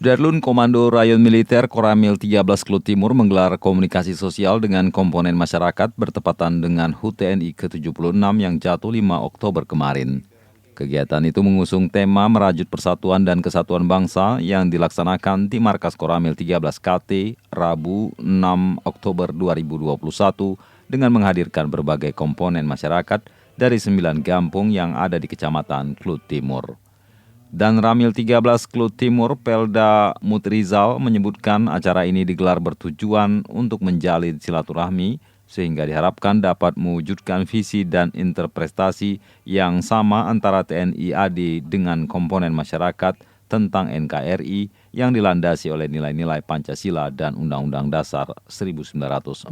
Subdarlun Komando Rayon Militer Koramil 13 Klut Timur menggelar komunikasi sosial dengan komponen masyarakat bertepatan dengan HUT TNI ke-76 yang jatuh 5 Oktober kemarin. Kegiatan itu mengusung tema merajut persatuan dan kesatuan bangsa yang dilaksanakan di Markas Koramil 13 KT Rabu 6 Oktober 2021 dengan menghadirkan berbagai komponen masyarakat dari 9 kampung yang ada di Kecamatan Klut Timur. Dan Ramil 13 Klut Timur Pelda Mutrizal menyebutkan acara ini digelar bertujuan untuk menjalin silaturahmi sehingga diharapkan dapat mewujudkan visi dan interpretasi yang sama antara TNI AD dengan komponen masyarakat tentang NKRI yang dilandasi oleh nilai-nilai Pancasila dan Undang-Undang Dasar 1945.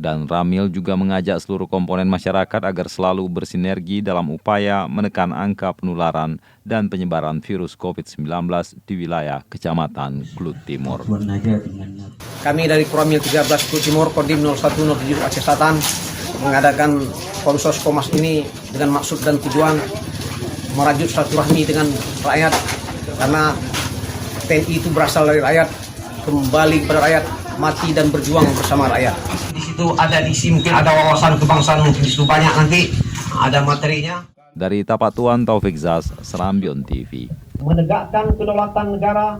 Dan Ramil juga mengajak seluruh komponen masyarakat agar selalu bersinergi dalam upaya menekan angka penularan dan penyebaran virus COVID-19 di wilayah Kecamatan Klut Timur. Kami dari Koramil 13 Klut Timur, Kodim 0107 Aceh Selatan mengadakan Konsos Komas ini dengan maksud dan tujuan merajut silaturahmi dengan rakyat, karena TNI itu berasal dari rakyat, kembali kepada rakyat, mati dan berjuang bersama rakyat. Di situ ada mungkin ada wawasan kebangsaan, mungkin di situ banyak nanti ada materinya. Dari Tapatuan Taufik Zaz, Serambion TV. Menegakkan kedaulatan negara